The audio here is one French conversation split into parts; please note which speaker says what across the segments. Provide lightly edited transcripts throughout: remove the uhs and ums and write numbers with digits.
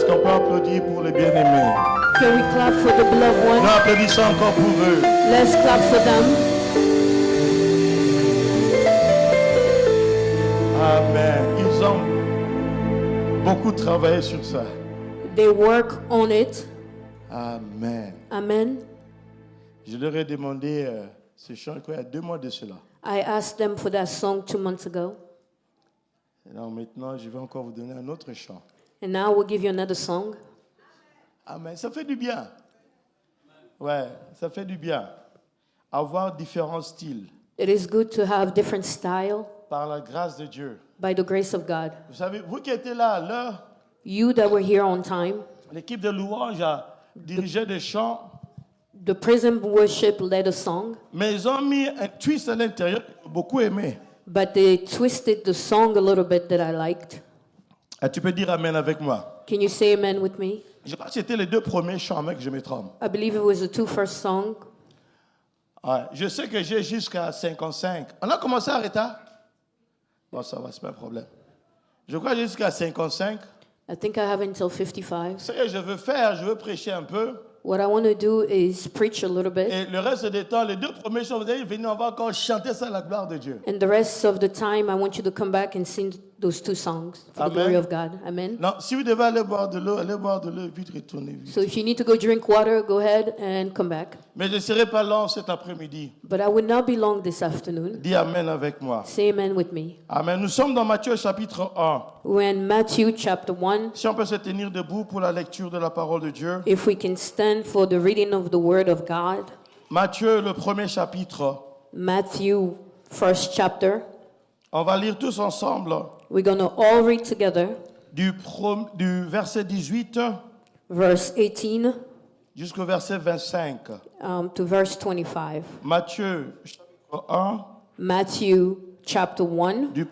Speaker 1: qu'on peut applaudir pour les bien-aimés?
Speaker 2: Can we clap for the beloved
Speaker 1: Nous
Speaker 2: one?
Speaker 1: applaudissons encore pour eux.
Speaker 2: Let's clap for them.
Speaker 1: Amen. Ils ont beaucoup travaillé sur ça.
Speaker 2: They work on it.
Speaker 1: Amen.
Speaker 2: Amen.
Speaker 1: Je leur ai demandé ce chant il y a 2 mois de cela.
Speaker 2: I asked them for that song 2 months ago.
Speaker 1: Et donc maintenant, je vais encore vous donner un autre chant.
Speaker 2: And now we'll give you another song.
Speaker 1: Amen. Ça fait du bien. Ouais, ça fait du bien. Avoir différents styles
Speaker 2: It is good to have different style
Speaker 1: par la grâce de Dieu.
Speaker 2: by the grace of God.
Speaker 1: Vous savez, vous qui étiez là à l'heure,
Speaker 2: You that were here on time,
Speaker 1: l'équipe de louange a dirigé des chants,
Speaker 2: the prison worship led a song,
Speaker 1: mais ils ont mis un twist à l'intérieur que j'ai beaucoup aimé.
Speaker 2: but they twisted the song a little bit that I liked.
Speaker 1: Ah, tu peux dire Amen avec moi.
Speaker 2: Can you say amen with me?
Speaker 1: Je crois que c'était les 2 premiers chants, mec, je me trompe.
Speaker 2: I believe it was the 2 first song.
Speaker 1: Ouais, je sais que j'ai jusqu'à 55. On a commencé à retard? Bon, ça va, c'est pas un problème. Je crois que j'ai jusqu'à 55.
Speaker 2: I think I have until 55.
Speaker 1: Ce que je veux prêcher un peu.
Speaker 2: What I want to do is preach a little bit.
Speaker 1: Et le reste des temps, les 2 premiers chants, vous allez venir, on va encore chanter ça à la gloire de Dieu.
Speaker 2: And the rest of the time, I want you to come back and sing those 2 songs for
Speaker 1: Amen.
Speaker 2: the glory of God. Amen.
Speaker 1: Non, si vous devez aller boire de l'eau, vite retournez vite.
Speaker 2: So if you need to go drink water, go ahead and come back.
Speaker 1: Mais je ne serai pas long cet après-midi.
Speaker 2: But I will not be long this afternoon.
Speaker 1: Dis Amen avec moi.
Speaker 2: Say amen with me.
Speaker 1: Amen. Nous sommes dans Matthieu chapitre 1.
Speaker 2: We're in Matthew chapter 1.
Speaker 1: Si on peut se tenir debout pour la lecture de la parole de Dieu.
Speaker 2: If we can stand for the reading of the word of God.
Speaker 1: Matthieu, le premier chapitre.
Speaker 2: Matthew, first chapter.
Speaker 1: On va lire tous ensemble
Speaker 2: We're going to all read together.
Speaker 1: du verset 18
Speaker 2: Verse 18
Speaker 1: jusqu'au verset 25.
Speaker 2: to verse 25.
Speaker 1: Matthieu chapitre 1
Speaker 2: Matthew chapter 1,
Speaker 1: du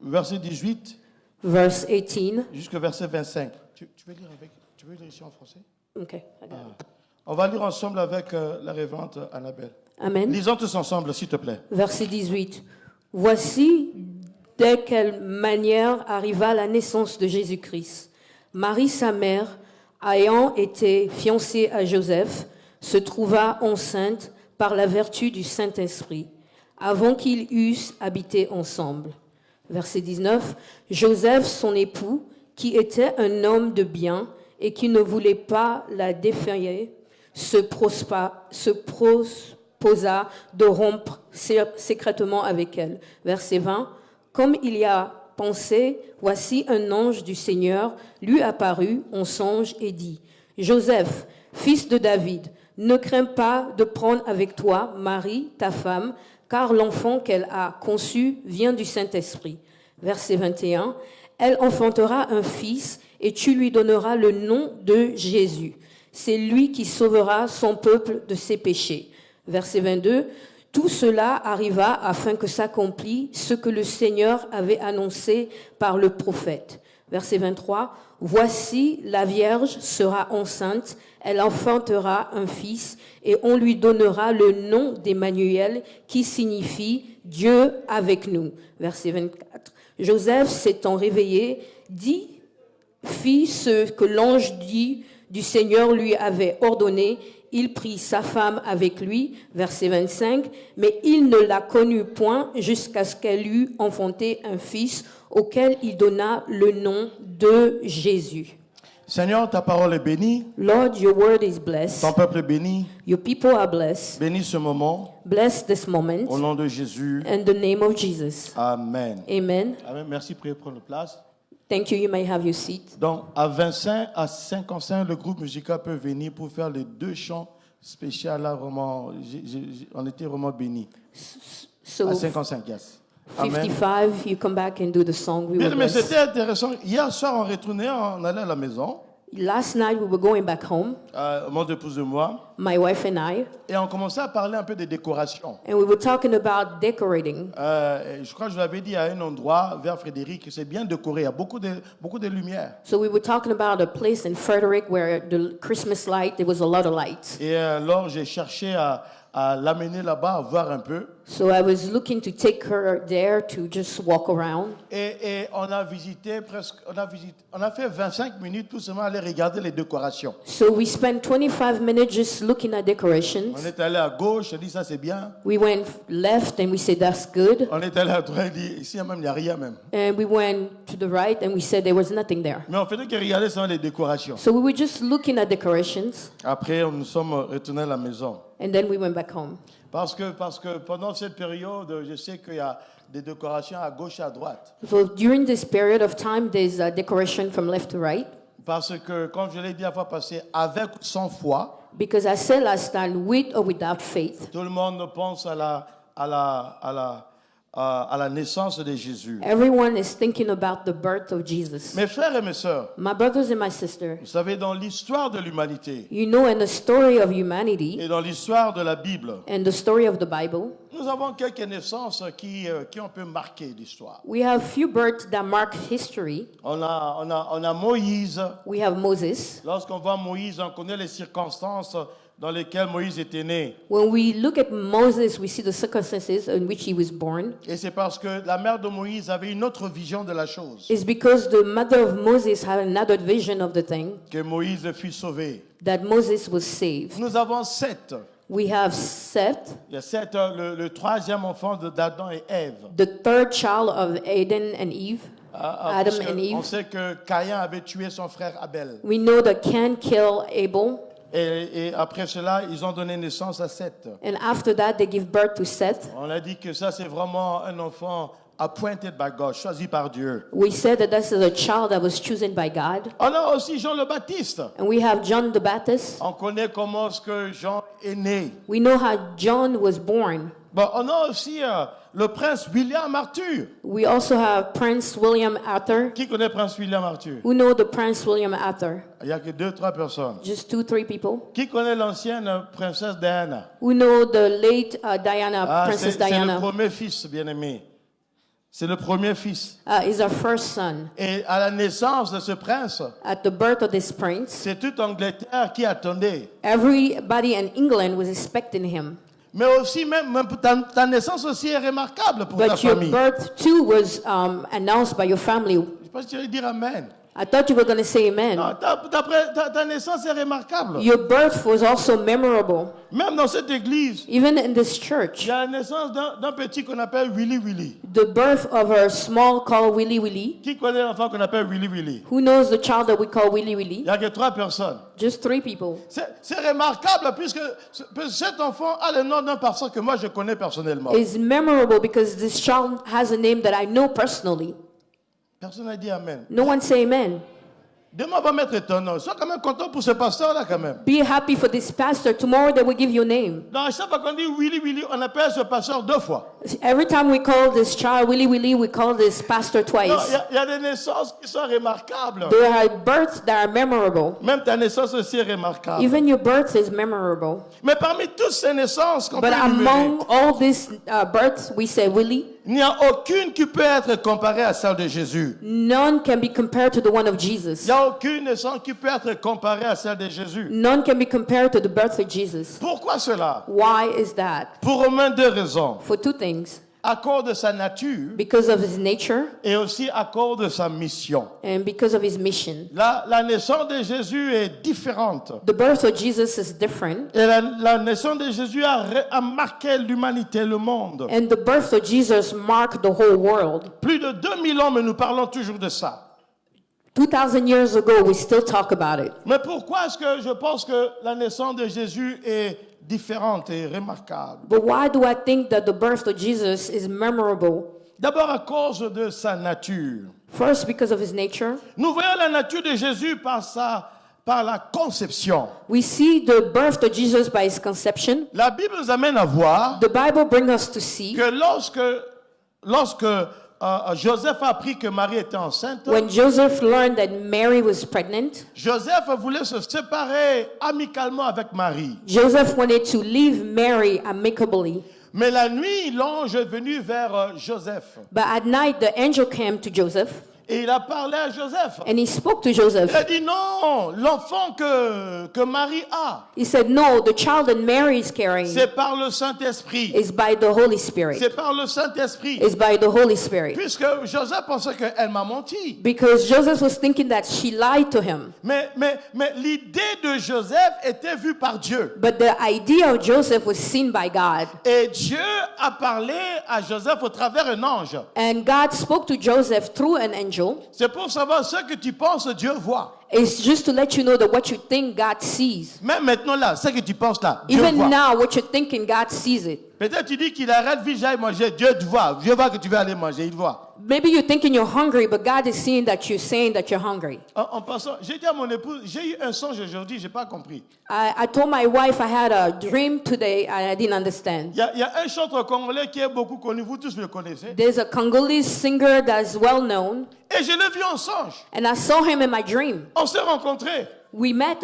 Speaker 1: verset 18
Speaker 2: verse 18.
Speaker 1: jusqu'au verset 25. Tu veux lire ici en français?
Speaker 2: Okay, I got it.
Speaker 1: On va lire ensemble avec la révérende Annabelle.
Speaker 2: Amen.
Speaker 1: Lisons tous ensemble, s'il te plaît.
Speaker 2: Verset 18. Voici de quelle manière arriva la naissance de Jésus-Christ. Marie, sa mère, ayant été fiancée à Joseph, se trouva enceinte par la vertu du Saint-Esprit, avant qu'ils eussent habité ensemble. Verset 19. Joseph, son époux, qui était un homme de bien et qui ne voulait pas la défier, se proposa de rompre secrètement avec elle. Verset 20. Comme il y a pensé, voici un ange du Seigneur lui apparut en songe et dit: Joseph, fils de David, ne crains pas de prendre avec toi Marie, ta femme, car l'enfant qu'elle a conçu vient du Saint-Esprit. Verset 21. Elle enfantera un fils et tu lui donneras le nom de Jésus. C'est lui qui sauvera son peuple de ses péchés. Verset 22. Tout cela arriva afin que s'accomplisse ce que le Seigneur avait annoncé par le prophète. Verset 23. Voici, la Vierge sera enceinte, elle enfantera un fils et on lui donnera le nom d'Emmanuel qui signifie Dieu avec nous. Verset 24. Joseph s'étant réveillé, fit ce que l'ange du Seigneur lui avait ordonné. Il prit sa femme avec lui, verset 25, mais il ne la connut point jusqu'à ce qu'elle eût enfanté un fils auquel il donna le nom de Jésus.
Speaker 1: Seigneur, ta parole est bénie.
Speaker 2: Lord, your word is blessed.
Speaker 1: Ton peuple est béni.
Speaker 2: Your people are blessed.
Speaker 1: Bénis ce moment.
Speaker 2: Bless this moment.
Speaker 1: Au nom de Jésus.
Speaker 2: In the name of Jesus.
Speaker 1: Amen.
Speaker 2: Amen.
Speaker 1: Amen. Merci, priez prendre place.
Speaker 2: Thank you. You may have your seat.
Speaker 1: Donc, à 25 à 55, le groupe musical peut venir pour faire les 2 chants spéciaux. Là, vraiment, on était vraiment bénis.
Speaker 2: So,
Speaker 1: À 55, yes. Amen.
Speaker 2: 55, you come back and do the song. We
Speaker 1: Bien,
Speaker 2: were
Speaker 1: mais
Speaker 2: blessed.
Speaker 1: c'était intéressant. Hier soir, on retournait, on allait à la maison,
Speaker 2: Last night, we were going back home,
Speaker 1: mon épouse et moi,
Speaker 2: my wife and I,
Speaker 1: et on commençait à parler un peu des décorations.
Speaker 2: and we were talking about decorating.
Speaker 1: Je crois que je l'avais dit à un endroit, vers Frédéric, que c'est bien décoré. Il y a beaucoup de lumière.
Speaker 2: So we were talking about a place in Frederick where the Christmas light, there was a lot of lights.
Speaker 1: Et alors, j'ai cherché à l'amener là-bas, à voir un peu.
Speaker 2: So I was looking to take her there to just walk around.
Speaker 1: Et on a visité presque, on a fait 25 minutes tout seulement aller regarder les décorations.
Speaker 2: So we spent 25 minutes just looking at
Speaker 1: On
Speaker 2: decorations.
Speaker 1: est allé à gauche, on dit ça c'est bien.
Speaker 2: We went left and we said that's good.
Speaker 1: On est allé à droite, on dit ici même il n'y a rien même.
Speaker 2: And we went to the right and we said there was nothing there.
Speaker 1: Mais on faisait que regarder seulement les décorations.
Speaker 2: So we were just looking at decorations
Speaker 1: Après, nous sommes retournés à la maison.
Speaker 2: and then we went back home.
Speaker 1: Parce que pendant cette période, je sais qu'il y a des décorations à gauche et à droite.
Speaker 2: So during this period of time, there's a decoration from left to right.
Speaker 1: Parce que, comme je l'ai dit la fois passée, avec ou sans foi,
Speaker 2: Because I said last time, with or without faith,
Speaker 1: tout le monde pense à la naissance de Jésus.
Speaker 2: everyone is thinking about the birth of Jesus.
Speaker 1: Mes frères et mes sœurs,
Speaker 2: My brothers and my sisters,
Speaker 1: vous savez, dans l'histoire de l'humanité
Speaker 2: you know, in the story of humanity
Speaker 1: et dans l'histoire de la Bible,
Speaker 2: and the story of the Bible,
Speaker 1: nous avons quelques naissances qui ont un peu marqué l'histoire.
Speaker 2: we have few births that mark history.
Speaker 1: On a Moïse.
Speaker 2: We have Moses.
Speaker 1: Lorsqu'on voit Moïse, on connaît les circonstances dans lesquelles Moïse était né.
Speaker 2: When we look at Moses, we see the circumstances in which he was born.
Speaker 1: Et c'est parce que la mère de Moïse avait une autre vision de la chose,
Speaker 2: It's because the mother of Moses had another vision of the thing
Speaker 1: que Moïse fut sauvé.
Speaker 2: that Moses was saved.
Speaker 1: Nous avons Seth.
Speaker 2: We have Seth,
Speaker 1: Il y a Seth, le troisième enfant d'Adam et Ève.
Speaker 2: the third child of Adam and Eve. Adam
Speaker 1: Parce
Speaker 2: and
Speaker 1: que on
Speaker 2: Eve.
Speaker 1: sait que Caïn avait tué son frère Abel.
Speaker 2: We know that Cain killed Abel,
Speaker 1: Et après cela, ils ont donné naissance à Seth.
Speaker 2: and after that they give birth to Seth.
Speaker 1: On a dit que ça, c'est vraiment un enfant appointed by God, choisi par Dieu.
Speaker 2: We said that this is a child that was chosen by God.
Speaker 1: On a aussi Jean le Baptiste.
Speaker 2: And we have John the Baptist.
Speaker 1: On connaît comment est-ce que Jean est né.
Speaker 2: We know how John was born.
Speaker 1: Bon, on a aussi le prince William Arthur.
Speaker 2: We also have Prince William Arthur.
Speaker 1: Qui connaît prince William Arthur?
Speaker 2: Who know the Prince William Arthur?
Speaker 1: Il n'y a que 2-3 personnes.
Speaker 2: Just 2-3 people.
Speaker 1: Qui connaît l'ancienne princesse Diana?
Speaker 2: Who know the late Diana, Princess
Speaker 1: C'est le
Speaker 2: Diana?
Speaker 1: premier fils, bien-aimé. C'est le premier fils.
Speaker 2: Is our first son.
Speaker 1: Et à la naissance de ce prince,
Speaker 2: At the birth of this prince,
Speaker 1: c'est toute Angleterre qui attendait.
Speaker 2: everybody in England was expecting him.
Speaker 1: Mais aussi, même ta naissance aussi est remarquable pour ta
Speaker 2: But your
Speaker 1: famille.
Speaker 2: birth too was announced by your family.
Speaker 1: Je ne sais pas si tu veux dire Amen.
Speaker 2: I thought you were going to say amen.
Speaker 1: Non, ta naissance est remarquable.
Speaker 2: Your birth was also memorable.
Speaker 1: Même dans cette église,
Speaker 2: Even in this
Speaker 1: il
Speaker 2: church,
Speaker 1: y a la naissance d'un petit qu'on appelle Willy Willy.
Speaker 2: the birth of a small called Willy Willy.
Speaker 1: Qui connaît l'enfant qu'on appelle Willy Willy?
Speaker 2: Who knows the child that we call Willy
Speaker 1: Il
Speaker 2: Willy?
Speaker 1: n'y a que 3 personnes.
Speaker 2: Just 3 people.
Speaker 1: C'est remarquable puisque cet enfant a le nom d'un pasteur que moi je connais personnellement.
Speaker 2: It's memorable because this child has a name that I know personally.
Speaker 1: Personne n'a dit Amen.
Speaker 2: No one say amen.
Speaker 1: Demain, on va mettre ton nom. Sois quand même content pour ce pasteur-là, quand même.
Speaker 2: Be happy for this pastor. Tomorrow they will give you a name.
Speaker 1: Non, chaque fois qu'on dit Willy Willy, on appelle ce pasteur 2 fois.
Speaker 2: Every time we call this child Willy Willy, we call this pastor
Speaker 1: Non,
Speaker 2: twice.
Speaker 1: il y a des naissances qui sont remarquables.
Speaker 2: There are births that are memorable.
Speaker 1: Même ta naissance aussi est remarquable.
Speaker 2: Even your birth is memorable.
Speaker 1: Mais parmi toutes ces naissances qu'on peut
Speaker 2: But
Speaker 1: énumérer,
Speaker 2: among all these births, we say Willy.
Speaker 1: il n'y a aucune qui peut être comparée à celle de Jésus.
Speaker 2: None can be compared to the one of
Speaker 1: Il
Speaker 2: Jesus.
Speaker 1: n'y a aucune naissance qui peut être comparée à celle de Jésus.
Speaker 2: None can be compared to the birth of Jesus.
Speaker 1: Pourquoi cela?
Speaker 2: Why is that?
Speaker 1: Pour au moins 2 raisons.
Speaker 2: For 2 things.
Speaker 1: À cause de sa nature
Speaker 2: Because of his nature
Speaker 1: et aussi à cause de sa mission.
Speaker 2: and because of his mission.
Speaker 1: La naissance de Jésus est différente.
Speaker 2: The birth of Jesus is different.
Speaker 1: Et la naissance de Jésus a marqué l'humanité, le monde.
Speaker 2: And the birth of Jesus marked the whole world.
Speaker 1: Plus de 2000 ans, mais nous parlons toujours de ça.
Speaker 2: 2,000 years ago, we still talk about it.
Speaker 1: Mais pourquoi est-ce que je pense que la naissance de Jésus est différente et remarquable?
Speaker 2: But why do I think that the birth of Jesus is memorable?
Speaker 1: D'abord à cause de sa nature.
Speaker 2: First, because of his nature.
Speaker 1: Nous voyons la nature de Jésus par la conception.
Speaker 2: We see the birth of Jesus by his conception.
Speaker 1: La Bible nous amène à voir
Speaker 2: The Bible brings us to see
Speaker 1: que lorsque Joseph a appris que Marie était enceinte,
Speaker 2: when Joseph learned that Mary was pregnant,
Speaker 1: Joseph voulait se séparer amicalement avec Marie.
Speaker 2: Joseph wanted to leave Mary amicably.
Speaker 1: Mais la nuit, l'ange est venu vers Joseph.
Speaker 2: But at night, the angel came to Joseph
Speaker 1: Et il a parlé à Joseph.
Speaker 2: And he spoke to
Speaker 1: Il
Speaker 2: Joseph.
Speaker 1: a dit non, l'enfant que Marie a,
Speaker 2: He said, no, the child that Mary is carrying
Speaker 1: c'est par le Saint-Esprit.
Speaker 2: is by the Holy Spirit.
Speaker 1: C'est par le Saint-Esprit.
Speaker 2: Is by the Holy Spirit.
Speaker 1: Puisque Joseph pensait qu'elle m'a menti.
Speaker 2: Because Joseph was thinking that she lied to him.
Speaker 1: Mais l'idée de Joseph était vue par Dieu.
Speaker 2: But the idea of Joseph was seen by God.
Speaker 1: Et Dieu a parlé à Joseph au travers d'un ange.
Speaker 2: And God spoke to Joseph through an angel.
Speaker 1: C'est pour savoir ce que tu penses, Dieu voit.
Speaker 2: It's just to let you know that what you think, God sees.
Speaker 1: Même maintenant là, ce que tu penses là, Dieu
Speaker 2: Even
Speaker 1: voit.
Speaker 2: now, what you're thinking, God sees it.
Speaker 1: Peut-être tu dis qu'il arrête, vite, j'aille manger. Dieu te voit. Dieu voit que tu veux aller manger, il voit.
Speaker 2: Maybe you're thinking you're hungry, but God is seeing that you're saying that you're hungry.
Speaker 1: En passant, j'ai dit à mon épouse, j'ai eu un songe aujourd'hui, j'ai pas compris.
Speaker 2: I told my wife I had a dream today and I didn't understand.
Speaker 1: Il y a un chanteur congolais qui est beaucoup connu, vous tous le connaissez.
Speaker 2: There's a Congolese singer that's well known,
Speaker 1: Et je l'ai vu en songe.
Speaker 2: and I saw him in my dream.
Speaker 1: On s'est rencontrés.
Speaker 2: We met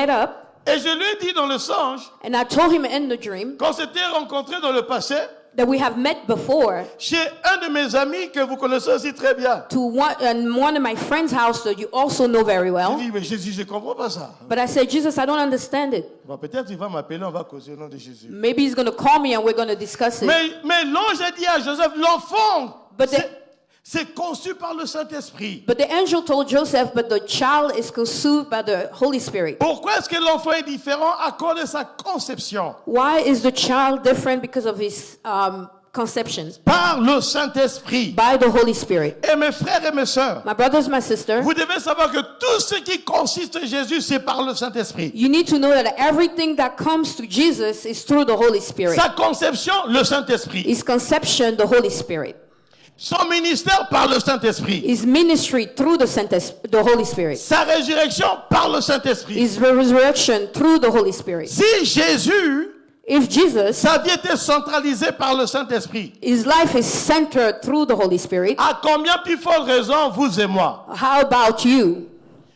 Speaker 2: up,
Speaker 1: Et je lui ai dit dans le songe
Speaker 2: and I told him in the dream
Speaker 1: qu'on s'était rencontrés dans le passé
Speaker 2: that we have met before
Speaker 1: chez un de mes amis que vous connaissez aussi très bien.
Speaker 2: to one of my friend's house that you also know very
Speaker 1: J'ai
Speaker 2: well.
Speaker 1: dit, mais Jésus, je ne comprends pas ça.
Speaker 2: But I said, Jesus, I don't understand it.
Speaker 1: Bon, peut-être il va m'appeler, on va causer au nom de Jésus.
Speaker 2: Maybe he's going to call me and we're going to discuss it.
Speaker 1: Mais l'ange a dit à Joseph, l'enfant,
Speaker 2: But the-
Speaker 1: c'est conçu par le Saint-Esprit.
Speaker 2: But the angel told Joseph, but the child is conceived by the Holy Spirit.
Speaker 1: Pourquoi est-ce que l'enfant est différent à cause de sa conception?
Speaker 2: Why is the child different? Because of his conception
Speaker 1: Par le Saint-Esprit.
Speaker 2: by the Holy Spirit.
Speaker 1: Et mes frères et mes sœurs,
Speaker 2: My brothers, my sister,
Speaker 1: vous devez savoir que tout ce qui consiste en Jésus, c'est par le Saint-Esprit.
Speaker 2: you need to know that everything that comes to Jesus is through the Holy Spirit.
Speaker 1: Sa conception, le Saint-Esprit.
Speaker 2: His conception, the Holy Spirit.
Speaker 1: Son ministère, par le Saint-Esprit.
Speaker 2: His ministry through the Holy Spirit.
Speaker 1: Sa résurrection, par le Saint-Esprit.
Speaker 2: His resurrection through the Holy Spirit.
Speaker 1: Si Jésus,
Speaker 2: If Jesus,
Speaker 1: sa vie était centralisée par le Saint-Esprit,
Speaker 2: his life is centered through the Holy Spirit,
Speaker 1: à combien plus forte raison, vous et moi,
Speaker 2: how about you?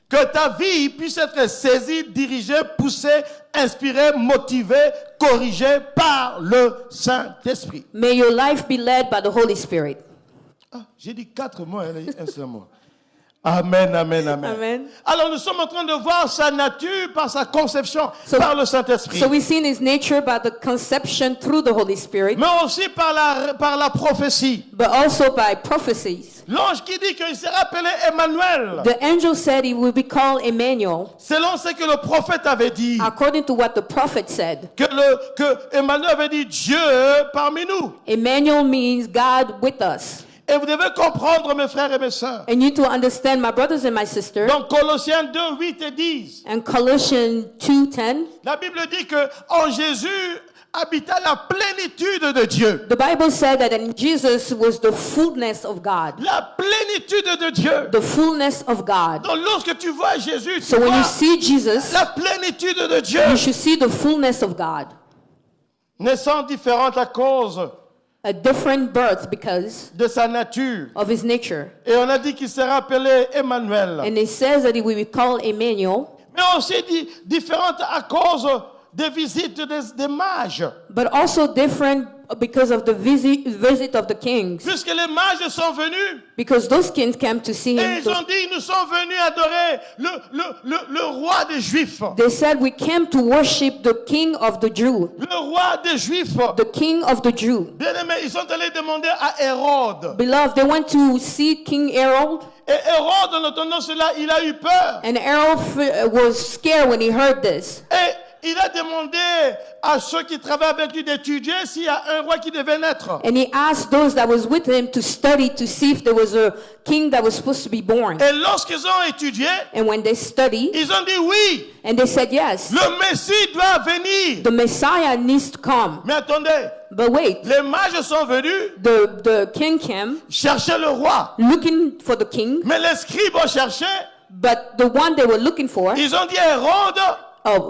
Speaker 1: que ta vie puisse être saisie, dirigée, poussée, inspirée, motivée, corrigée par le Saint-Esprit.
Speaker 2: May your life be led by the Holy Spirit.
Speaker 1: Ah, j'ai dit 4 mots, elle a dit un seul mot. Amen, amen, amen.
Speaker 2: Amen.
Speaker 1: Alors nous sommes en train de voir sa nature par sa conception,
Speaker 2: So-
Speaker 1: par le Saint-Esprit.
Speaker 2: So we've seen his nature by the conception through the Holy Spirit,
Speaker 1: Mais aussi par la prophétie.
Speaker 2: but also by prophecies.
Speaker 1: L'ange qui dit qu'il sera appelé Emmanuel,
Speaker 2: The angel said he will be called Emmanuel,
Speaker 1: selon ce que le prophète avait dit,
Speaker 2: according to what the prophet said.
Speaker 1: que Emmanuel avait dit Dieu parmi nous.
Speaker 2: Emmanuel means God with us.
Speaker 1: Et vous devez comprendre, mes frères et mes sœurs.
Speaker 2: And you need to understand, my brothers and my sisters,
Speaker 1: Dans Colossiens 2, 8 et 10,
Speaker 2: and Colossians 2:10,
Speaker 1: la Bible dit que en Jésus habita la plénitude de Dieu.
Speaker 2: the Bible said that in Jesus was the fullness of God.
Speaker 1: La plénitude de Dieu.
Speaker 2: The fullness of God.
Speaker 1: Donc lorsque tu vois Jésus, tu
Speaker 2: So when you
Speaker 1: vois
Speaker 2: see Jesus,
Speaker 1: la plénitude de Dieu.
Speaker 2: you should see the fullness of God.
Speaker 1: Naissance différente à cause
Speaker 2: A different birth because
Speaker 1: de sa nature.
Speaker 2: of his nature.
Speaker 1: Et on a dit qu'il sera appelé Emmanuel.
Speaker 2: And it says that he will be called Emmanuel,
Speaker 1: Mais aussi différente à cause des visites des mages.
Speaker 2: but also different because of the visit of the kings.
Speaker 1: Puisque les mages sont venus
Speaker 2: Because those kings came to see
Speaker 1: et
Speaker 2: him.
Speaker 1: ils ont dit, nous sommes venus adorer le roi des Juifs.
Speaker 2: They said, we came to worship the king of the Jew.
Speaker 1: Le roi des Juifs.
Speaker 2: The king of the Jew.
Speaker 1: Bien aimé, ils sont allés demander à Hérode.
Speaker 2: Beloved, they went to see King Harold.
Speaker 1: Et Hérode, en entendant cela, il a eu peur.
Speaker 2: And Harold was scared when he heard this.
Speaker 1: Et il a demandé à ceux qui travaillent avec lui d'étudier s'il y a un roi qui devait naître.
Speaker 2: And he asked those that was with him to study to see if there was a king that was supposed to be born.
Speaker 1: Et lorsqu'ils ont étudié,
Speaker 2: And when they studied,
Speaker 1: ils ont dit oui,
Speaker 2: and they said, yes,
Speaker 1: le Messie doit venir.
Speaker 2: the Messiah needs to come.
Speaker 1: Mais attendez,
Speaker 2: But wait,
Speaker 1: les mages sont venus
Speaker 2: the king came
Speaker 1: chercher le roi.
Speaker 2: looking for the king,
Speaker 1: Mais les scribes ont cherché.
Speaker 2: but the one they were looking for,
Speaker 1: Ils ont dit à Hérode,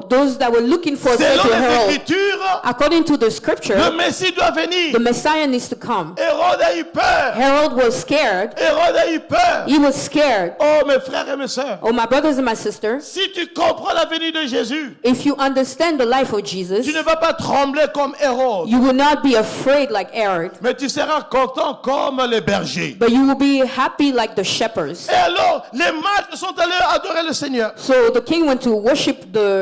Speaker 2: those that were looking for such
Speaker 1: Selon
Speaker 2: a
Speaker 1: les
Speaker 2: herald,
Speaker 1: Écritures,
Speaker 2: according to the scripture,
Speaker 1: le Messie doit venir.
Speaker 2: the Messiah needs to come.
Speaker 1: Hérode a eu peur.
Speaker 2: Harold was scared.
Speaker 1: Hérode a eu peur.
Speaker 2: He was scared.
Speaker 1: Oh, mes frères et mes sœurs,
Speaker 2: Oh, my brothers and my sisters,
Speaker 1: si tu comprends la venue de Jésus,
Speaker 2: if you understand the life of Jesus,
Speaker 1: tu ne vas pas trembler comme Hérode,
Speaker 2: you will not be afraid like Herod,
Speaker 1: mais tu seras content comme les bergers.
Speaker 2: but you will be happy like the shepherds.
Speaker 1: Et alors, les mages sont allés adorer le Seigneur.
Speaker 2: So the king went to worship the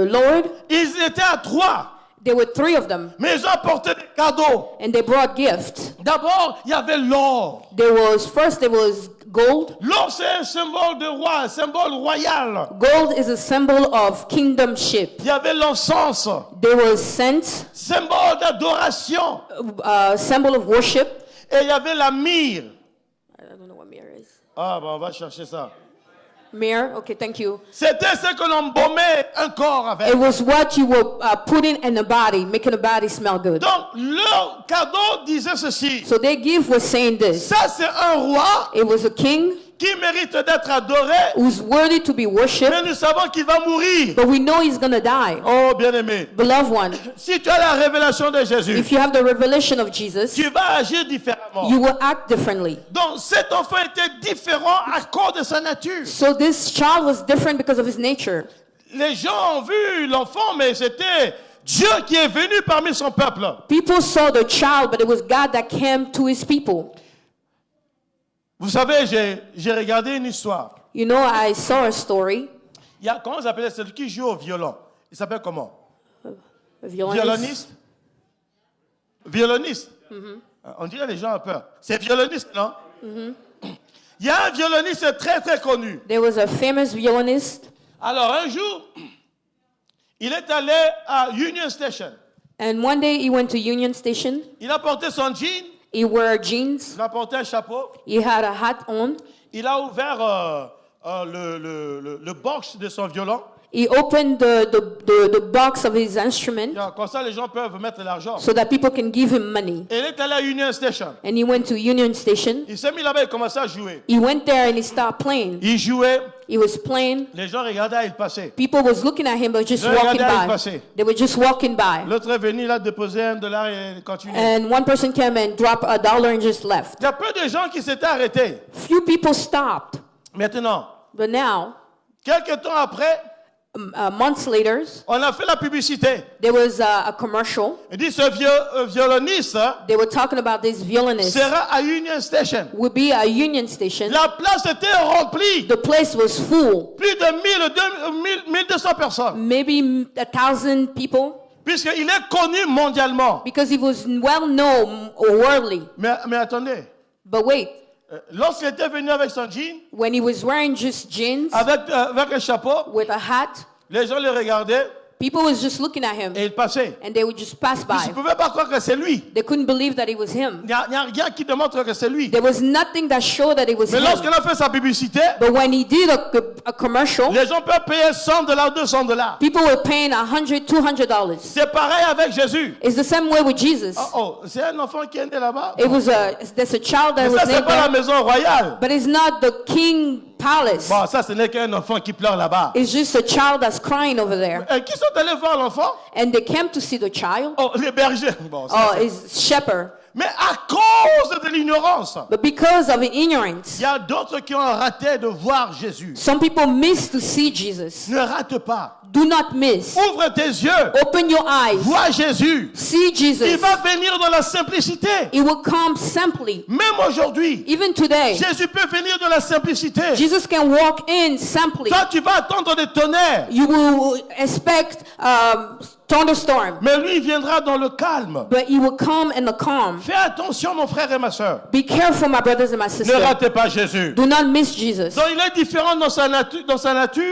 Speaker 2: Lord.
Speaker 1: Ils étaient à 3,
Speaker 2: There were 3 of them,
Speaker 1: mais ils ont apporté des cadeaux.
Speaker 2: and they brought gifts.
Speaker 1: D'abord, il y avait l'or.
Speaker 2: There was gold.
Speaker 1: L'or, c'est un symbole de roi, un symbole royal.
Speaker 2: Gold is a symbol of kingdomship.
Speaker 1: Il y avait l'encens,
Speaker 2: There was scent,
Speaker 1: symbole d'adoration.
Speaker 2: symbol of worship.
Speaker 1: Et il y avait la myrrhe.
Speaker 2: I don't know what myrrh is.
Speaker 1: Ah, ben on va chercher ça.
Speaker 2: Myrrh, okay, thank you.
Speaker 1: C'était ce que l'on embaumait un corps avec.
Speaker 2: It was what you were putting in the body, making the body smell good.
Speaker 1: Donc, leur cadeau disait ceci.
Speaker 2: So their gift was saying this.
Speaker 1: Ça, c'est un roi
Speaker 2: It was a king
Speaker 1: qui mérite d'être adoré,
Speaker 2: who's worthy to be
Speaker 1: mais
Speaker 2: worshipped,
Speaker 1: nous savons qu'il va mourir.
Speaker 2: but we know he's going to die.
Speaker 1: Oh, bien-aimé,
Speaker 2: Beloved one,
Speaker 1: si tu as la révélation de Jésus,
Speaker 2: if you have the revelation of Jesus,
Speaker 1: tu vas agir différemment.
Speaker 2: you will act differently.
Speaker 1: Donc, cet enfant était différent à cause de sa nature.
Speaker 2: So this child was different because of his nature.
Speaker 1: Les gens ont vu l'enfant, mais c'était Dieu qui est venu parmi son peuple.
Speaker 2: People saw the child, but it was God that came to his people.
Speaker 1: Vous savez, j'ai regardé une histoire.
Speaker 2: You know, I saw a story.
Speaker 1: Il y a, comment s'appelle celui qui joue au violon? Il s'appelle comment?
Speaker 2: A violonist.
Speaker 1: Violoniste? On dirait les gens ont peur. C'est violoniste, non? Il y a un violoniste très très connu.
Speaker 2: There was a famous violinist,
Speaker 1: Alors un jour, il est allé à Union Station.
Speaker 2: and one day he went to Union Station.
Speaker 1: Il a porté son jean,
Speaker 2: He wore jeans.
Speaker 1: il a porté un chapeau.
Speaker 2: He had a hat on.
Speaker 1: Il a ouvert le box de son violon.
Speaker 2: He opened the box of his instrument
Speaker 1: Comme ça, les gens peuvent mettre l'argent.
Speaker 2: so that people can give him money.
Speaker 1: Et il est allé à Union Station.
Speaker 2: And he went to Union Station.
Speaker 1: Il s'est mis là-bas et commençait à jouer.
Speaker 2: He went there and he started playing.
Speaker 1: Il jouait,
Speaker 2: He was playing.
Speaker 1: les gens regardaient, il passait.
Speaker 2: People was looking at him, but just
Speaker 1: Je
Speaker 2: walking
Speaker 1: regardais, il
Speaker 2: by.
Speaker 1: passait.
Speaker 2: They were just walking by.
Speaker 1: L'autre est venu, il a déposé $1 et il continue.
Speaker 2: And one person came and dropped $1 and just left.
Speaker 1: Il y a peu de gens qui s'étaient arrêtés.
Speaker 2: Few people stopped.
Speaker 1: Maintenant,
Speaker 2: But now,
Speaker 1: quelques temps après,
Speaker 2: months later,
Speaker 1: on a fait la publicité.
Speaker 2: there was a commercial.
Speaker 1: Il dit ce violoniste
Speaker 2: They were talking about this violinist
Speaker 1: sera à Union Station.
Speaker 2: would be at Union Station.
Speaker 1: La place était remplie.
Speaker 2: The place was full.
Speaker 1: Plus de 1200 personnes.
Speaker 2: Maybe 1,000 people,
Speaker 1: Puisqu'il est connu mondialement.
Speaker 2: because he was well known worldly.
Speaker 1: Mais attendez,
Speaker 2: But wait,
Speaker 1: lorsqu'il était venu avec son jean,
Speaker 2: when he was wearing just jeans
Speaker 1: avec un chapeau,
Speaker 2: with a hat,
Speaker 1: les gens le regardaient
Speaker 2: people was just looking at him
Speaker 1: et il passait.
Speaker 2: and they would just pass
Speaker 1: Ils ne
Speaker 2: by.
Speaker 1: pouvaient pas croire que c'est lui.
Speaker 2: They couldn't believe that it was him.
Speaker 1: Il n'y a rien qui démontre que c'est lui.
Speaker 2: There was nothing that showed that it was
Speaker 1: Mais
Speaker 2: him.
Speaker 1: lorsqu'il a fait sa publicité,
Speaker 2: But when he did a commercial,
Speaker 1: les gens peuvent payer $100, $200.
Speaker 2: people were paying $100, $200.
Speaker 1: C'est pareil avec Jésus.
Speaker 2: It's the same way with Jesus.
Speaker 1: Oh, c'est un enfant qui est né là-bas.
Speaker 2: There's a child that
Speaker 1: Mais ça,
Speaker 2: was
Speaker 1: c'est
Speaker 2: named
Speaker 1: pas la
Speaker 2: there,
Speaker 1: maison royale.
Speaker 2: but it's not the king palace.
Speaker 1: Bon, ça, ce n'est qu'un enfant qui pleure là-bas.
Speaker 2: It's just a child that's crying over there.
Speaker 1: Et qui sont allés voir l'enfant?
Speaker 2: And they came to see the child.
Speaker 1: Oh, les bergers. Bon, ça,
Speaker 2: Oh,
Speaker 1: c'est-
Speaker 2: it's shepherd.
Speaker 1: Mais à cause de l'ignorance,
Speaker 2: But because of ignorance,
Speaker 1: il y a d'autres qui ont raté de voir Jésus.
Speaker 2: some people miss to see Jesus.
Speaker 1: Ne rate pas.
Speaker 2: Do not miss.
Speaker 1: Ouvre tes yeux.
Speaker 2: Open your eyes.
Speaker 1: Vois Jésus.
Speaker 2: See
Speaker 1: Il
Speaker 2: Jesus.
Speaker 1: va venir dans la simplicité.
Speaker 2: It will come simply.
Speaker 1: Même aujourd'hui,
Speaker 2: Even today,
Speaker 1: Jésus peut venir dans la simplicité.
Speaker 2: Jesus can walk in simply.
Speaker 1: Toi, tu vas attendre des tonnerres.
Speaker 2: You will expect thunderstorm,
Speaker 1: Mais lui, il viendra dans le calme.
Speaker 2: but he will come in the calm.
Speaker 1: Fais attention, mon frère et ma soeur.
Speaker 2: Be careful, my brothers and my
Speaker 1: Ne
Speaker 2: sisters.
Speaker 1: ratez pas Jésus.
Speaker 2: Do not miss Jesus.
Speaker 1: Donc, il est différent dans sa nature.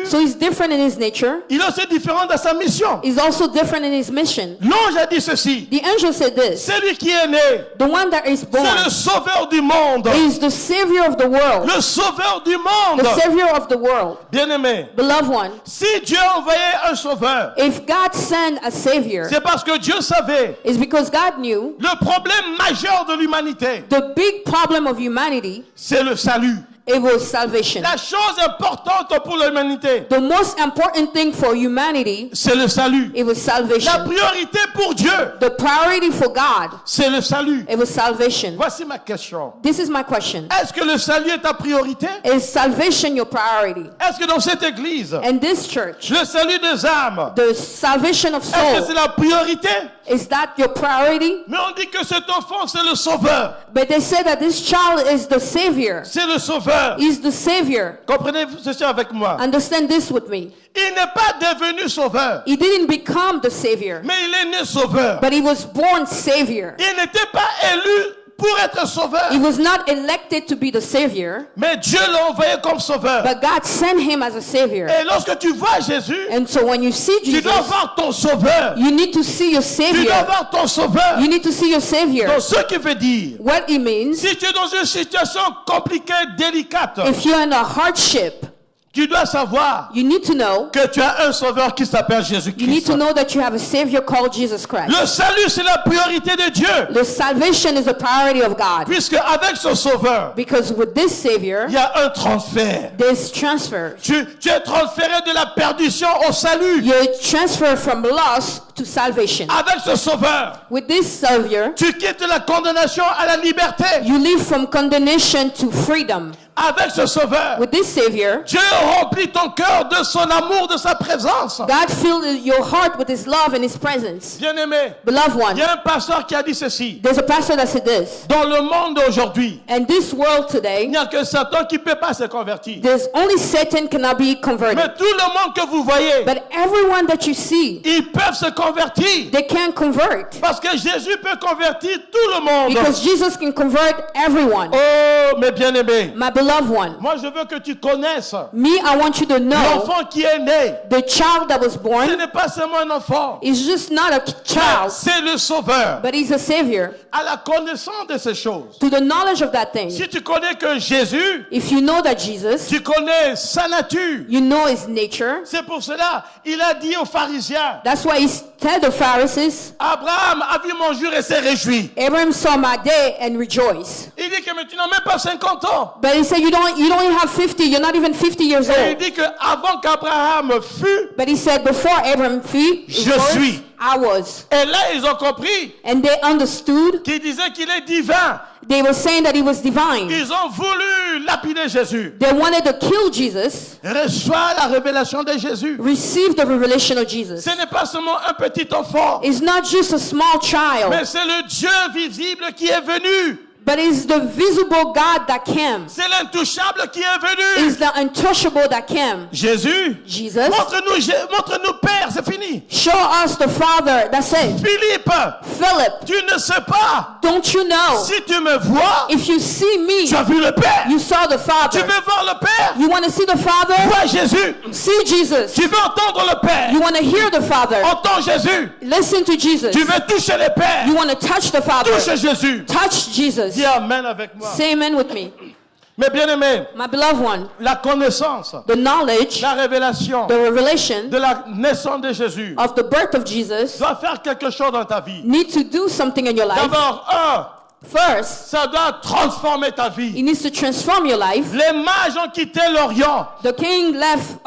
Speaker 2: So he's different in his nature.
Speaker 1: Il est aussi différent dans sa mission.
Speaker 2: He's also different in his mission.
Speaker 1: L'ange a dit ceci.
Speaker 2: The angel said this:
Speaker 1: C'est lui qui est né.
Speaker 2: the one that is born
Speaker 1: C'est le sauveur du monde.
Speaker 2: is the savior of the world.
Speaker 1: Le sauveur du monde.
Speaker 2: The savior of the world.
Speaker 1: Bien-aimé,
Speaker 2: Beloved one,
Speaker 1: si Dieu envoyait un sauveur,
Speaker 2: if God sent a savior,
Speaker 1: c'est parce que Dieu savait
Speaker 2: it's because God knew
Speaker 1: le problème majeur de l'humanité,
Speaker 2: the big problem of humanity
Speaker 1: c'est le salut.
Speaker 2: it was salvation.
Speaker 1: La chose importante pour l'humanité,
Speaker 2: The most important thing for humanity,
Speaker 1: c'est le salut.
Speaker 2: it was
Speaker 1: La
Speaker 2: salvation.
Speaker 1: priorité pour Dieu,
Speaker 2: The priority for God,
Speaker 1: c'est le salut.
Speaker 2: it was salvation.
Speaker 1: Voici ma question.
Speaker 2: This is my question.
Speaker 1: Est-ce que le salut est ta priorité?
Speaker 2: Is salvation your priority?
Speaker 1: Est-ce que dans cette église,
Speaker 2: And this church,
Speaker 1: le salut des âmes,
Speaker 2: the salvation of
Speaker 1: est-ce que c'est
Speaker 2: souls,
Speaker 1: la priorité?
Speaker 2: is that your priority?
Speaker 1: Mais on dit que cet enfant, c'est le sauveur.
Speaker 2: But they say that this child is the Savior.
Speaker 1: C'est le sauveur.
Speaker 2: He's the Savior.
Speaker 1: Comprenez ceci avec moi.
Speaker 2: Understand this with me.
Speaker 1: Il n'est pas devenu sauveur,
Speaker 2: He didn't become the Savior,
Speaker 1: mais il est né sauveur.
Speaker 2: but he was born Savior.
Speaker 1: Il n'était pas élu pour être sauveur,
Speaker 2: He was not elected to be the Savior,
Speaker 1: mais Dieu l'a envoyé comme sauveur.
Speaker 2: but God sent him as a Savior.
Speaker 1: Et lorsque tu vois Jésus,
Speaker 2: And so when you see
Speaker 1: tu dois
Speaker 2: Jesus,
Speaker 1: voir ton sauveur.
Speaker 2: you need to see your
Speaker 1: Tu dois
Speaker 2: Savior.
Speaker 1: voir ton sauveur.
Speaker 2: You need to see your Savior.
Speaker 1: Donc, ce qui veut dire,
Speaker 2: What it means,
Speaker 1: si tu es dans une situation compliquée, délicate,
Speaker 2: if you're in a hardship,
Speaker 1: tu dois savoir
Speaker 2: you need to know,
Speaker 1: que tu as un sauveur qui s'appelle
Speaker 2: you need
Speaker 1: Jésus-Christ.
Speaker 2: to know that you have a Savior called Jesus Christ.
Speaker 1: Le salut, c'est la priorité de Dieu.
Speaker 2: The salvation is a priority of God.
Speaker 1: Puisque avec ce sauveur,
Speaker 2: Because with this Savior,
Speaker 1: il y a un transfert.
Speaker 2: there's transfer.
Speaker 1: Tu es transféré de la perdition au salut.
Speaker 2: You're transferred from loss to salvation.
Speaker 1: Avec ce sauveur,
Speaker 2: With this Savior,
Speaker 1: tu quittes la condamnation à la liberté.
Speaker 2: you live from condemnation to freedom.
Speaker 1: Avec ce sauveur,
Speaker 2: With this Savior,
Speaker 1: Dieu remplit ton cœur de son amour, de sa présence.
Speaker 2: God filled your heart with His love and His presence.
Speaker 1: Bien-aimé,
Speaker 2: Beloved
Speaker 1: il
Speaker 2: one,
Speaker 1: y a un pasteur qui a dit ceci.
Speaker 2: there's a pastor that said this.
Speaker 1: Dans le monde d'aujourd'hui,
Speaker 2: And this world
Speaker 1: il
Speaker 2: today,
Speaker 1: n'y a que Satan qui ne peut pas se convertir.
Speaker 2: there's only Satan cannot be
Speaker 1: Mais
Speaker 2: converted.
Speaker 1: tout le monde que vous voyez,
Speaker 2: But everyone that you see,
Speaker 1: ils peuvent se convertir.
Speaker 2: they can convert.
Speaker 1: Parce que Jésus peut convertir tout le monde.
Speaker 2: Because Jesus can convert everyone.
Speaker 1: Oh, mes bien-aimés,
Speaker 2: My beloved one,
Speaker 1: moi je veux que tu connaisses
Speaker 2: me, I want you to know
Speaker 1: l'enfant qui est né.
Speaker 2: the child that was
Speaker 1: Ce
Speaker 2: born
Speaker 1: n'est pas seulement un enfant,
Speaker 2: is just not a child,
Speaker 1: c'est le sauveur.
Speaker 2: but he's a Savior.
Speaker 1: À la connaissance de ces choses.
Speaker 2: To the knowledge of that thing,
Speaker 1: Si tu connais que Jésus,
Speaker 2: if you know that Jesus,
Speaker 1: tu connais sa nature.
Speaker 2: you know His nature.
Speaker 1: C'est pour cela, il a dit aux pharisiens,
Speaker 2: That's why He told the Pharisees,
Speaker 1: Abraham a vu mon jour et s'est réjoui.
Speaker 2: Abraham saw my day and rejoiced.
Speaker 1: Il dit que mais tu n'as même pas 50 ans.
Speaker 2: But He said, you don't even have 50. You're not even 50 years
Speaker 1: Et il
Speaker 2: old.
Speaker 1: dit que avant qu'Abraham fût,
Speaker 2: But He said, before Abraham
Speaker 1: Je suis.
Speaker 2: I was.
Speaker 1: et là ils ont compris
Speaker 2: And they understood.
Speaker 1: qu'il disait qu'il est divin.
Speaker 2: They were saying that He was divine.
Speaker 1: Ils ont voulu lapider Jésus.
Speaker 2: They wanted to kill Jesus,
Speaker 1: Reçois la révélation de Jésus.
Speaker 2: receive the revelation of Jesus.
Speaker 1: Ce n'est pas seulement un petit enfant,
Speaker 2: It's not just a small child,
Speaker 1: mais c'est le Dieu visible qui est venu.
Speaker 2: but it's the visible God that came.
Speaker 1: C'est l'intouchable qui est venu.
Speaker 2: It's the untouchable that came.
Speaker 1: Jésus,
Speaker 2: Jesus,
Speaker 1: montre-nous Père, c'est fini.
Speaker 2: show us the Father. That's it.
Speaker 1: Philippe,
Speaker 2: Philip,
Speaker 1: tu ne sais pas.
Speaker 2: don't you know?
Speaker 1: Si tu me vois,
Speaker 2: If you see me,
Speaker 1: tu as vu le Père.
Speaker 2: you saw the
Speaker 1: Tu
Speaker 2: Father.
Speaker 1: veux voir le Père?
Speaker 2: You want to see the Father?
Speaker 1: Vois Jésus.
Speaker 2: See Jesus.
Speaker 1: Tu veux entendre le Père?
Speaker 2: You want to hear the Father?
Speaker 1: Entends Jésus.
Speaker 2: Listen to Jesus.
Speaker 1: Tu veux toucher le Père?
Speaker 2: You want to touch the Father?
Speaker 1: Touche Jésus.
Speaker 2: Touch Jesus.
Speaker 1: Dis Amen avec moi.
Speaker 2: Say amen with me.
Speaker 1: Mais bien aimé,
Speaker 2: My beloved one,
Speaker 1: la connaissance,
Speaker 2: the knowledge,
Speaker 1: la révélation
Speaker 2: the revelation
Speaker 1: de la naissance de Jésus
Speaker 2: of the birth of Jesus
Speaker 1: doit faire quelque chose dans ta vie.
Speaker 2: need to do something in your life.
Speaker 1: D'abord,
Speaker 2: First,
Speaker 1: ça doit transformer ta vie.
Speaker 2: it needs to transform your life.
Speaker 1: Les mages ont quitté l'Orient
Speaker 2: The king left,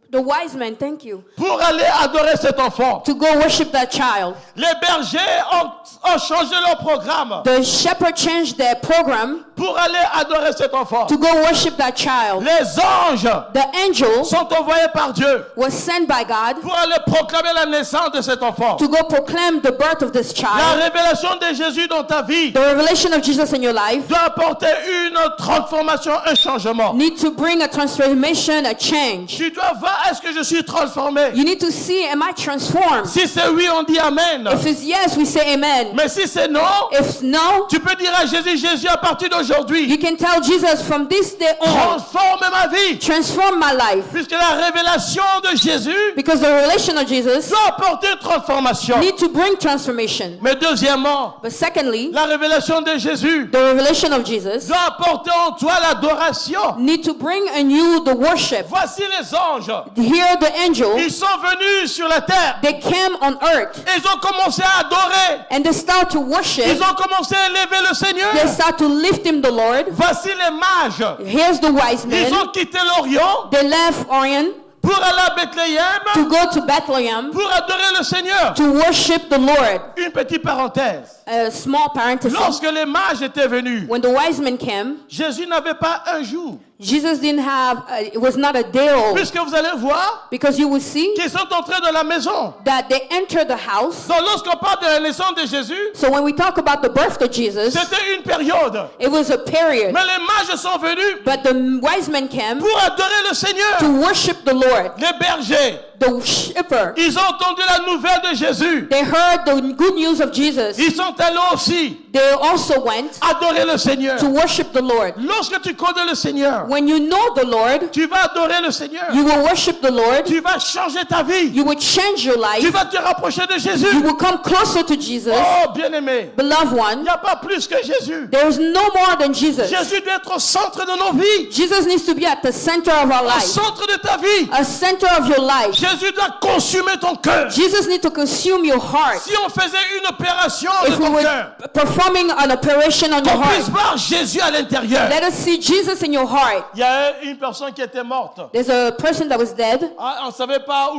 Speaker 2: the wise men, thank you,
Speaker 1: pour aller adorer cet enfant.
Speaker 2: to go worship that child.
Speaker 1: Les bergers ont changé leur programme
Speaker 2: The shepherd changed their program
Speaker 1: pour aller adorer cet enfant.
Speaker 2: to go worship that child.
Speaker 1: Les anges
Speaker 2: The angels
Speaker 1: sont envoyés par Dieu
Speaker 2: was sent by God
Speaker 1: pour aller proclamer la naissance de cet enfant.
Speaker 2: to go proclaim the birth of this
Speaker 1: La
Speaker 2: child.
Speaker 1: révélation de Jésus dans ta vie
Speaker 2: The revelation of Jesus in your life
Speaker 1: doit apporter une transformation, un changement.
Speaker 2: need to bring a transformation, a change.
Speaker 1: Tu dois voir, est-ce que je suis transformé?
Speaker 2: You need to see, am I transformed?
Speaker 1: Si c'est oui, on dit Amen.
Speaker 2: If it's yes, we say amen.
Speaker 1: Mais si c'est non,
Speaker 2: If no,
Speaker 1: tu peux dire à Jésus, Jésus, à partir d'aujourd'hui,
Speaker 2: you can tell Jesus from this day on,
Speaker 1: transforme ma vie.
Speaker 2: transform my life.
Speaker 1: Puisque la révélation de Jésus
Speaker 2: Because the revelation of Jesus
Speaker 1: doit apporter une transformation.
Speaker 2: need to bring transformation.
Speaker 1: Mais deuxièmement,
Speaker 2: But secondly,
Speaker 1: la révélation de Jésus
Speaker 2: the revelation of Jesus
Speaker 1: doit apporter en toi l'adoration.
Speaker 2: need to bring in you the worship.
Speaker 1: Voici les anges.
Speaker 2: Here the angels,
Speaker 1: Ils sont venus sur la terre.
Speaker 2: they came on earth
Speaker 1: Ils ont commencé à adorer.
Speaker 2: and they start to worship.
Speaker 1: Ils ont commencé à élever le Seigneur.
Speaker 2: They start to lift him worshiping the Lord.
Speaker 1: Voici les mages.
Speaker 2: Here's the wise
Speaker 1: Ils
Speaker 2: men.
Speaker 1: ont quitté l'Orient
Speaker 2: They left Orion
Speaker 1: pour aller à Bethléem
Speaker 2: to go to Bethlehem
Speaker 1: pour adorer le Seigneur.
Speaker 2: to worship the Lord.
Speaker 1: Une petite parenthèse.
Speaker 2: A small parenthesis.
Speaker 1: Lorsque les mages étaient venus,
Speaker 2: When the wise men came,
Speaker 1: Jésus n'avait pas un jour.
Speaker 2: Jesus didn't have, it was not a day old.
Speaker 1: Puisque vous allez voir
Speaker 2: Because you will see
Speaker 1: qu'ils sont entrés dans la maison.
Speaker 2: that they entered the house.
Speaker 1: Donc lorsqu'on parle de la naissance de Jésus,
Speaker 2: So when we talk about the birth of Jesus,
Speaker 1: c'était une période.
Speaker 2: it was a period.
Speaker 1: Mais les mages sont venus
Speaker 2: But the wise men came
Speaker 1: pour adorer le Seigneur.
Speaker 2: to worship the Lord.
Speaker 1: Les bergers,
Speaker 2: The shepherd,
Speaker 1: ils ont entendu la nouvelle de Jésus.
Speaker 2: they heard the good news of Jesus.
Speaker 1: Ils sont allés aussi
Speaker 2: They also went
Speaker 1: adorer le Seigneur.
Speaker 2: to worship the Lord.
Speaker 1: Lorsque tu connais le Seigneur,
Speaker 2: When you know the Lord,
Speaker 1: tu vas adorer le Seigneur.
Speaker 2: you will worship the Lord.
Speaker 1: Tu vas changer ta vie.
Speaker 2: You will change your
Speaker 1: Tu
Speaker 2: life.
Speaker 1: vas te rapprocher de
Speaker 2: You
Speaker 1: Jésus.
Speaker 2: will come closer to Jesus.
Speaker 1: Oh, bien-aimé,
Speaker 2: Beloved
Speaker 1: il
Speaker 2: one,
Speaker 1: n'y a pas plus que Jésus.
Speaker 2: there is no more than Jesus.
Speaker 1: Jésus doit être au centre de nos vies.
Speaker 2: Jesus needs to be at the center of our
Speaker 1: Au
Speaker 2: life.
Speaker 1: centre de ta vie.
Speaker 2: A center of your life.
Speaker 1: Jésus doit consumer ton cœur.
Speaker 2: Jesus needs to consume your heart.
Speaker 1: Si on faisait une opération de
Speaker 2: If we
Speaker 1: ton
Speaker 2: were
Speaker 1: cœur,
Speaker 2: performing an operation on your
Speaker 1: qu'on puisse
Speaker 2: heart,
Speaker 1: voir Jésus à l'intérieur.
Speaker 2: let us see Jesus in your heart.
Speaker 1: Il y a une personne qui était morte.
Speaker 2: There's a person that was dead.
Speaker 1: Ah, on ne savait pas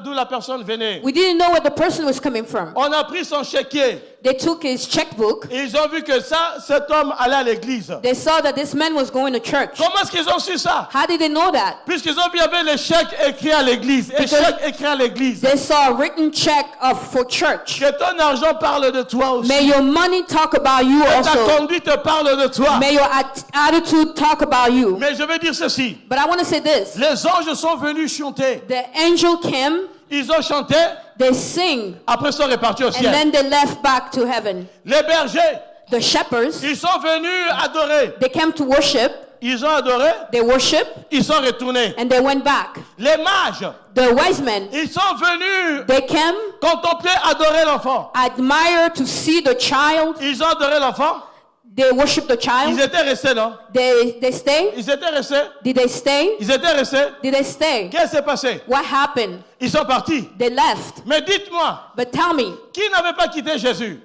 Speaker 1: d'où la personne venait.
Speaker 2: We didn't know where the person was coming from.
Speaker 1: On a pris son chéquier
Speaker 2: They took his checkbook.
Speaker 1: et ils ont vu que cet homme allait à l'église.
Speaker 2: They saw that this man was going to church.
Speaker 1: Comment est-ce qu'ils ont su ça?
Speaker 2: How did they know that?
Speaker 1: Puisqu'ils ont vu qu'il y avait les chèques écrits à l'église. Et
Speaker 2: Because-
Speaker 1: chèques écrits à l'église.
Speaker 2: They saw a written check for church.
Speaker 1: Que ton argent parle de toi aussi.
Speaker 2: May your money talk about you
Speaker 1: Que ta
Speaker 2: also.
Speaker 1: conduite parle de toi.
Speaker 2: May your attitude talk about you.
Speaker 1: Mais je vais dire ceci.
Speaker 2: But I want to say this.
Speaker 1: Les anges sont venus chanter.
Speaker 2: The angel came,
Speaker 1: Ils ont chanté.
Speaker 2: they sing,
Speaker 1: Après, ils sont repartis au
Speaker 2: and
Speaker 1: ciel.
Speaker 2: then they left back to heaven.
Speaker 1: Les bergers,
Speaker 2: The shepherds,
Speaker 1: ils sont venus adorer.
Speaker 2: they came to worship,
Speaker 1: Ils ont adoré.
Speaker 2: they worship,
Speaker 1: Ils sont retournés.
Speaker 2: and they went back.
Speaker 1: Les mages,
Speaker 2: The wise men,
Speaker 1: ils sont venus
Speaker 2: they came,
Speaker 1: contempler, adorer l'enfant.
Speaker 2: admire to see the child.
Speaker 1: Ils ont adoré l'enfant.
Speaker 2: They worship the
Speaker 1: Ils
Speaker 2: child.
Speaker 1: étaient restés, non?
Speaker 2: They stay.
Speaker 1: Ils étaient restés.
Speaker 2: Did they stay?
Speaker 1: Ils étaient restés.
Speaker 2: Did they stay?
Speaker 1: Qu'est-ce qui s'est passé?
Speaker 2: What happened?
Speaker 1: Ils sont partis.
Speaker 2: They left.
Speaker 1: Mais dites-moi,
Speaker 2: But tell me,
Speaker 1: qui n'avait pas quitté Jésus?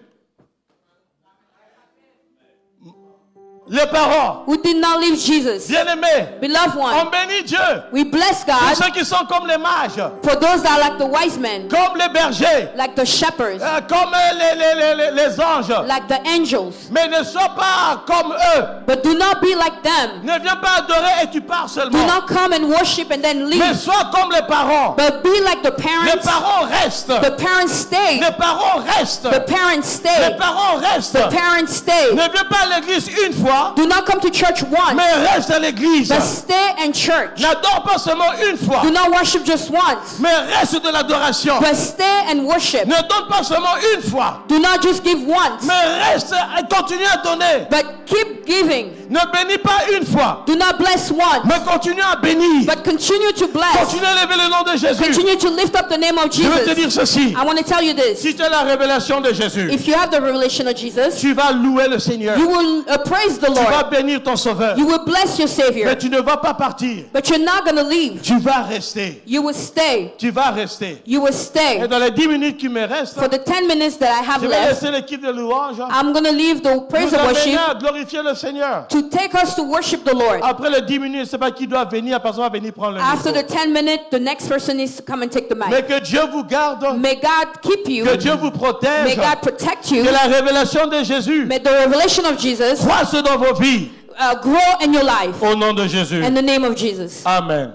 Speaker 1: Les parents.
Speaker 2: who did not leave Jesus?
Speaker 1: Bien-aimés,
Speaker 2: Beloved
Speaker 1: on
Speaker 2: one,
Speaker 1: bénit Dieu.
Speaker 2: we bless
Speaker 1: Pour
Speaker 2: God
Speaker 1: ceux qui sont comme les mages,
Speaker 2: for those that are like the wise men,
Speaker 1: comme les bergers,
Speaker 2: like the shepherds,
Speaker 1: comme les anges.
Speaker 2: like the angels.
Speaker 1: Mais ne sois pas comme eux.
Speaker 2: But do not be like them.
Speaker 1: Ne viens pas adorer et tu pars
Speaker 2: Do
Speaker 1: seulement.
Speaker 2: not come and worship and then
Speaker 1: Mais
Speaker 2: leave.
Speaker 1: sois comme les parents.
Speaker 2: But be like the
Speaker 1: Les
Speaker 2: parents.
Speaker 1: parents restent.
Speaker 2: The parents stay.
Speaker 1: Les parents restent.
Speaker 2: The parents
Speaker 1: Les
Speaker 2: stay.
Speaker 1: parents restent.
Speaker 2: The parents stay.
Speaker 1: Ne viens pas à l'église une fois,
Speaker 2: Do not come to church once,
Speaker 1: mais reste à l'église.
Speaker 2: but stay in church.
Speaker 1: N'adore pas seulement une fois,
Speaker 2: Do not worship just once,
Speaker 1: mais reste de l'adoration.
Speaker 2: but stay and worship.
Speaker 1: Ne donne pas seulement une fois,
Speaker 2: Do not just give once,
Speaker 1: mais reste et continue à donner.
Speaker 2: but keep giving.
Speaker 1: Ne bénis pas une fois,
Speaker 2: Do not bless once,
Speaker 1: mais continue à bénir.
Speaker 2: but continue to bless.
Speaker 1: Continue à lever le nom de Jésus.
Speaker 2: Continue to lift up the name of
Speaker 1: Je veux te dire
Speaker 2: Jesus.
Speaker 1: ceci.
Speaker 2: I want to tell you this.
Speaker 1: Si tu as la révélation de Jésus,
Speaker 2: If you have the revelation of Jesus,
Speaker 1: tu vas louer le Seigneur.
Speaker 2: you will praise the
Speaker 1: Tu vas
Speaker 2: Lord.
Speaker 1: bénir ton Sauveur.
Speaker 2: You will bless your Savior.
Speaker 1: Mais tu ne vas pas partir.
Speaker 2: But you're not going to leave.
Speaker 1: Tu vas rester.
Speaker 2: You will stay.
Speaker 1: Tu vas rester.
Speaker 2: You will
Speaker 1: Et
Speaker 2: stay.
Speaker 1: dans les 10 minutes qui me restent,
Speaker 2: For the 10 minutes that I have
Speaker 1: je vais
Speaker 2: left,
Speaker 1: laisser l'équipe de louange
Speaker 2: I'm going to leave the praise
Speaker 1: nous
Speaker 2: and
Speaker 1: amener
Speaker 2: worship
Speaker 1: à glorifier le Seigneur.
Speaker 2: to take us to worship the Lord.
Speaker 1: Après les 10 minutes, je ne sais pas qui doit venir, la personne va venir prendre le
Speaker 2: After
Speaker 1: micro.
Speaker 2: the 10 minutes, the next person needs to come and take the
Speaker 1: Mais
Speaker 2: mic.
Speaker 1: que Dieu vous garde,
Speaker 2: May God keep you.
Speaker 1: que Dieu vous protège,
Speaker 2: May God protect
Speaker 1: que
Speaker 2: you.
Speaker 1: la révélation de Jésus
Speaker 2: May the revelation of Jesus
Speaker 1: croisse dans vos vies.
Speaker 2: grow in your life.
Speaker 1: Au nom de Jésus.
Speaker 2: In the name of Jesus.
Speaker 1: Amen.